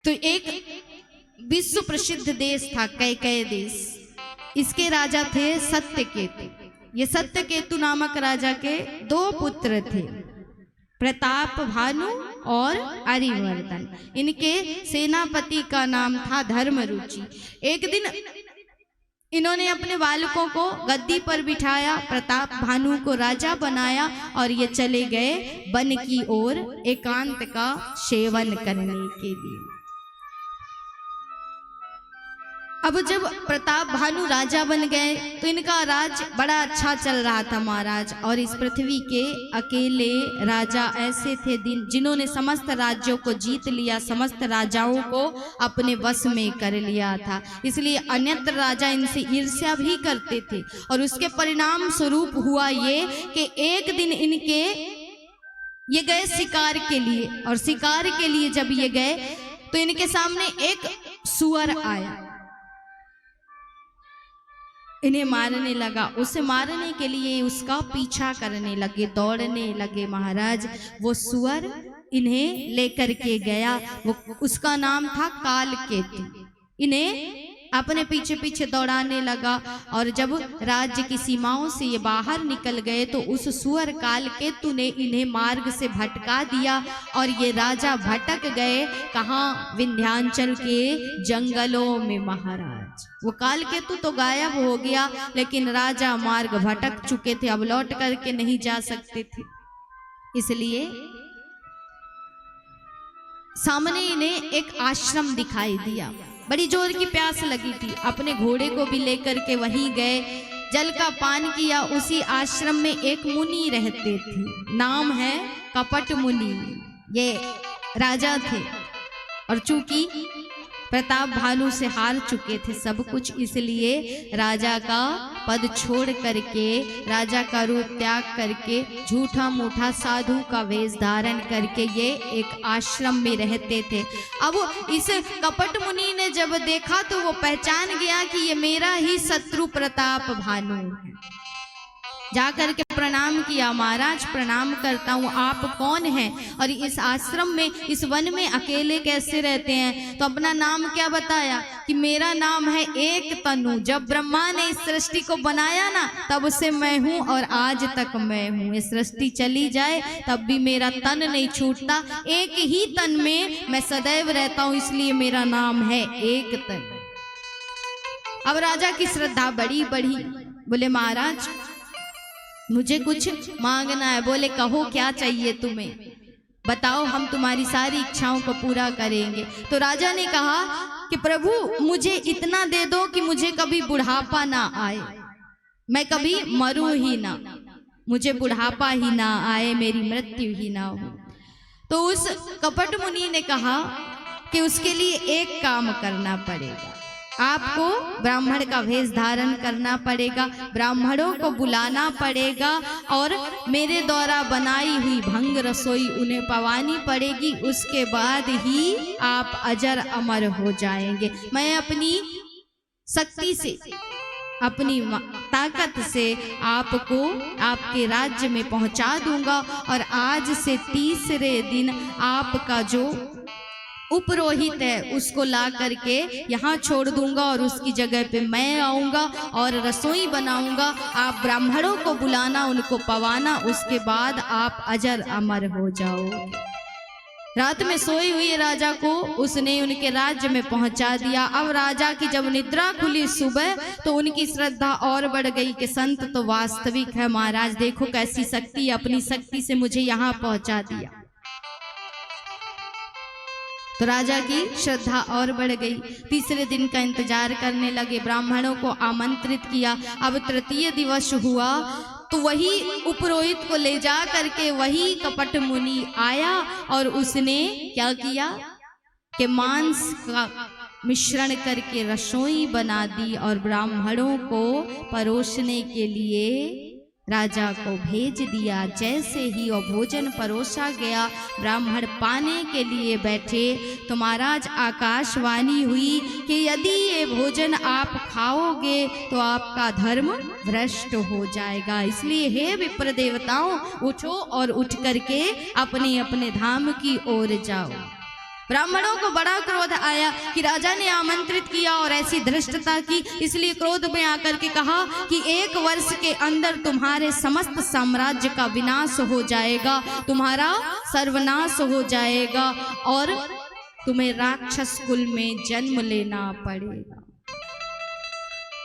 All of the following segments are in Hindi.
तो एक विश्व प्रसिद्ध देश था कैकेय देश। इसके राजा थे सत्यकेतु। ये सत्यकेतु नामक राजा के दो पुत्र थे, प्रताप भानु और अरिवर्धन। इनके सेनापति का नाम था धर्मरुचि। एक दिन इन्होंने अपने बालकों को गद्दी पर बिठाया, प्रताप भानु को राजा बनाया और ये चले गए वन की ओर एकांत का सेवन करने के लिए। अब जब प्रताप भानु राजा बन गए तो इनका राज बड़ा अच्छा चल रहा था महाराज। और इस पृथ्वी के अकेले राजा ऐसे थे जिन्होंने समस्त राज्यों को जीत लिया, समस्त राजाओं को अपने वश में कर लिया था। इसलिए अन्यत्र राजा इनसे ईर्ष्या भी करते थे। और उसके परिणाम स्वरूप हुआ ये कि एक दिन ये गए शिकार के लिए। और शिकार के लिए जब ये गए तो इनके सामने एक सुअर आया, इन्हें मारने लगा। उसे मारने के लिए उसका पीछा करने लगे, दौड़ने लगे महाराज। वो सुअर इन्हें लेकर के गया, वो उसका नाम था कालकेतु। इन्हें अपने पीछे पीछे दौड़ाने लगा। और जब राज्य की सीमाओं से ये बाहर निकल गए तो उस सुअर कालकेतु ने इन्हें मार्ग से भटका दिया। और ये राजा भटक गए कहाँ? विंध्याचल के जंगलों में महाराज। वो कालकेतु तो गायब हो गया, लेकिन राजा मार्ग भटक चुके थे, अब लौट करके नहीं जा सकते थे। इसलिए सामने इन्हें एक आश्रम दिखाई दिया। बड़ी जोर की प्यास लगी थी, अपने घोड़े को भी लेकर के वहीं गए, जल का पान किया। उसी आश्रम में एक मुनि रहते थे, नाम है कपट मुनि। ये राजा थे और चूंकि प्रताप भानु से हार चुके थे सब कुछ, इसलिए राजा का पद छोड़ करके, राजा का रूप त्याग करके, झूठा मूठा साधु का वेश धारण करके ये एक आश्रम में रहते थे। अब इस कपट मुनि ने जब देखा तो वो पहचान गया कि ये मेरा ही शत्रु प्रताप भानु है। जाकर के प्रणाम किया, महाराज प्रणाम करता हूँ, आप कौन हैं और इस आश्रम में, इस वन में अकेले कैसे रहते हैं? तो अपना नाम क्या बताया कि मेरा नाम है एक तनु। जब ब्रह्मा ने इस सृष्टि को बनाया ना, तब से मैं हूँ और आज तक मैं हूँ। ये सृष्टि चली जाए तब भी मेरा तन नहीं छूटता, एक ही तन में मैं सदैव रहता हूँ, इसलिए मेरा नाम है एक तन। अब राजा की श्रद्धा बड़ी बढ़ी। बोले महाराज मुझे कुछ मांगना है। बोले कहो क्या चाहिए तुम्हें, बताओ हम तुम्हारी सारी इच्छाओं को पूरा करेंगे। तो राजा ने कहा कि प्रभु मुझे इतना दे दो कि मुझे कभी बुढ़ापा ना आए, मैं कभी मरूं ही ना, मुझे बुढ़ापा ही ना आए, मेरी मृत्यु ही ना हो। तो उस कपट मुनि ने कहा कि उसके लिए एक काम करना पड़ेगा, आपको ब्राह्मण का वेश धारण करना पड़ेगा, ब्राह्मणों को बुलाना पड़ेगा और मेरे द्वारा बनाई हुई भंग रसोई उन्हें पवानी पड़ेगी। उसके बाद ही आप अजर अमर हो जाएंगे। मैं अपनी शक्ति से, अपनी ताकत से आपको आपके राज्य में पहुंचा दूंगा। और आज से तीसरे दिन आपका जो उपरोहित है उसको ला करके यहाँ छोड़ दूंगा और उसकी जगह पे मैं आऊँगा और रसोई बनाऊंगा। आप ब्राह्मणों को बुलाना, उनको पवाना, उसके बाद आप अजर अमर हो जाओगे। रात में सोई हुई राजा को उसने उनके राज्य में पहुंचा दिया। अब राजा की जब निद्रा खुली सुबह तो उनकी श्रद्धा और बढ़ गई कि संत तो वास्तविक है, महाराज देखो कैसी शक्ति, अपनी शक्ति से मुझे यहाँ पहुंचा दिया। तो राजा की श्रद्धा और बढ़ गई। तीसरे दिन का इंतजार करने लगे, ब्राह्मणों को आमंत्रित किया। अब तृतीय दिवस हुआ तो वही उपरोहित को ले जा करके वही कपट मुनि आया और उसने क्या किया कि मांस का मिश्रण करके रसोई बना दी और ब्राह्मणों को परोसने के लिए राजा को भेज दिया। जैसे ही वो भोजन परोसा गया, ब्राह्मण पाने के लिए बैठे तो महाराज आकाशवाणी हुई कि यदि ये भोजन आप खाओगे तो आपका धर्म भ्रष्ट हो जाएगा, इसलिए हे विप्र देवताओं उठो और उठ करके अपने अपने धाम की ओर जाओ। ब्राह्मणों को बड़ा क्रोध आया कि राजा ने आमंत्रित किया और ऐसी धृष्टता की, इसलिए क्रोध में आकर के कहा कि 1 वर्ष के अंदर तुम्हारे समस्त साम्राज्य का विनाश हो जाएगा, तुम्हारा सर्वनाश हो जाएगा और तुम्हें राक्षस कुल में जन्म लेना पड़ेगा।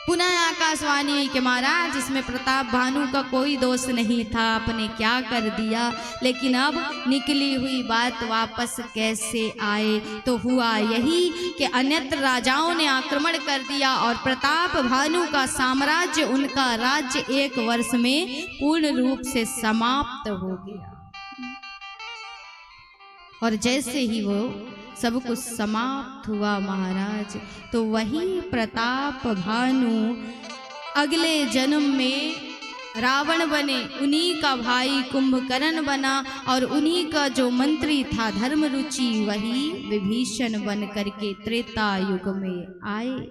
पुनः आकाशवाणी हुई कि महाराज इसमें प्रताप भानु का कोई दोष नहीं था, आपने क्या कर दिया। लेकिन अब निकली हुई बात वापस कैसे आए। तो हुआ यही कि अन्यत्र राजाओं ने आक्रमण कर दिया और प्रताप भानु का साम्राज्य, उनका राज्य 1 वर्ष में पूर्ण रूप से समाप्त हो गया। और जैसे ही वो सब कुछ समाप्त हुआ महाराज, तो वही प्रताप भानु अगले जन्म में रावण बने, उन्हीं का भाई कुंभकर्ण बना और उन्हीं का जो मंत्री था धर्मरुचि, वही विभीषण बन करके त्रेता युग में आए।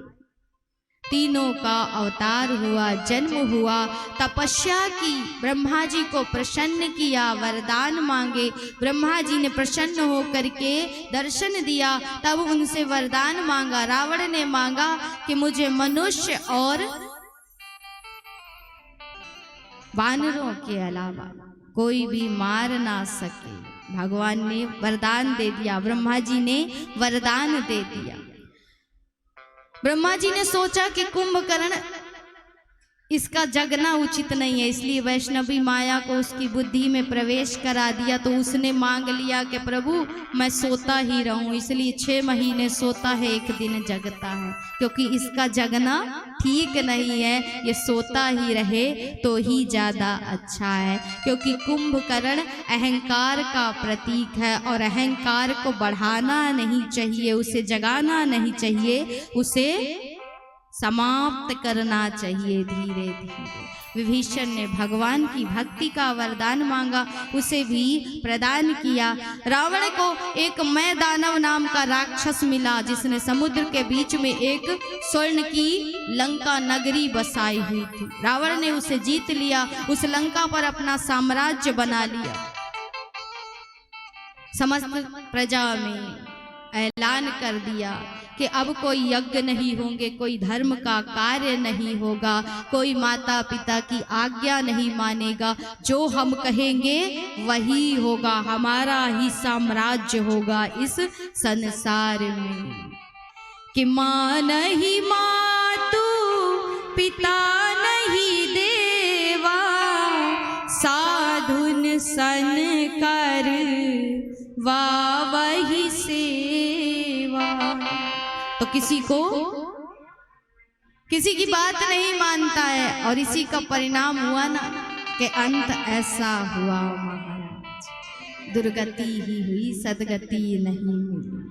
तीनों का अवतार हुआ, जन्म हुआ, तपस्या की, ब्रह्मा जी को प्रसन्न किया, वरदान मांगे। ब्रह्मा जी ने प्रसन्न होकर के दर्शन दिया, तब उनसे वरदान मांगा। रावण ने मांगा कि मुझे मनुष्य और वानरों के अलावा कोई भी मार ना सके। भगवान ने वरदान दे दिया, ब्रह्मा जी ने वरदान दे दिया। ब्रह्मा जी ने सोचा कि कुंभकर्ण इसका जगना उचित नहीं है, इसलिए वैष्णवी माया को उसकी बुद्धि में प्रवेश करा दिया। तो उसने मांग लिया कि प्रभु मैं सोता ही रहूं, इसलिए 6 महीने सोता है, 1 दिन जगता है, क्योंकि इसका जगना ठीक नहीं है, ये सोता ही रहे तो ही ज्यादा अच्छा है। क्योंकि कुंभकर्ण अहंकार का प्रतीक है और अहंकार को बढ़ाना नहीं चाहिए, उसे जगाना नहीं चाहिए, उसे समाप्त करना चाहिए धीरे धीरे। विभीषण ने भगवान की भक्ति का वरदान मांगा, उसे भी प्रदान किया। रावण को एक मैं दानव नाम का राक्षस मिला, जिसने समुद्र के बीच में एक स्वर्ण की लंका नगरी बसाई हुई थी। रावण ने उसे जीत लिया, उस लंका पर अपना साम्राज्य बना लिया। समस्त प्रजा में ऐलान कर दिया कि अब कोई यज्ञ नहीं होंगे, कोई धर्म का कार्य नहीं होगा, कोई माता पिता की आज्ञा नहीं मानेगा, जो हम कहेंगे वही होगा, हमारा ही साम्राज्य होगा इस संसार में। कि माँ नहीं मातु पिता नहीं देवा, साधुन सन कर वही सेवा। तो किसी की बात नहीं मानता है और इसी का परिणाम हुआ ना कि अंत ऐसा हुआ महाराज, दुर्गति ही हुई, सदगति नहीं मिली।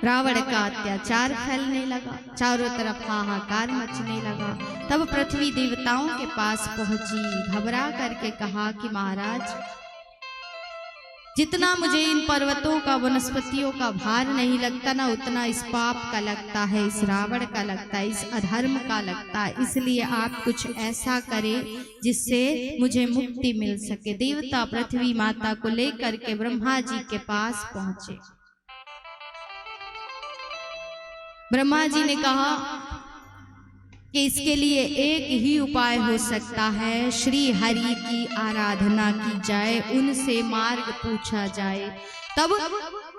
रावण का अत्याचार फैलने लगा, चारों तरफ हाहाकार मचने लगा। तब पृथ्वी देवताओं के पास पहुंची, घबरा करके कहा कि महाराज जितना मुझे इन पर्वतों का, वनस्पतियों का भार नहीं लगता ना, उतना इस पाप का लगता है, इस रावण का लगता है, इस अधर्म का लगता है। इसलिए आप कुछ ऐसा करें जिससे मुझे मुक्ति मिल सके। देवता पृथ्वी माता को लेकर के ब्रह्मा जी के पास पहुंचे। ब्रह्मा जी ने कहा कि इसके लिए एक ही उपाय हो सकता है, श्री हरि की आराधना की जाए, उनसे मार्ग पूछा जाए। तब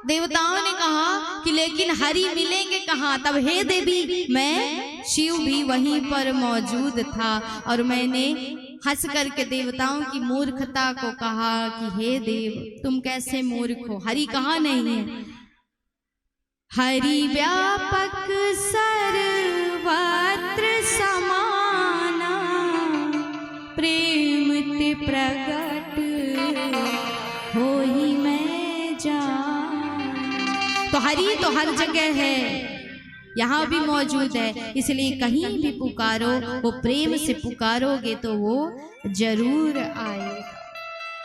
देवताओं ने कहा कि लेकिन हरि मिलेंगे कहाँ? तब हे देवी, मैं शिव भी वहीं पर मौजूद था और मैंने हंस करके देवताओं की मूर्खता को कहा कि हे देव, तुम कैसे मूर्ख हो, हरि कहाँ नहीं है? हरि व्यापक सर्वत्र समाना, प्रेम ते प्रगट होई मैं जान। तो हरि तो हर जगह है, यहाँ भी मौजूद है, इसलिए कहीं भी पुकारो, वो प्रेम से पुकारोगे तो वो जरूर आए।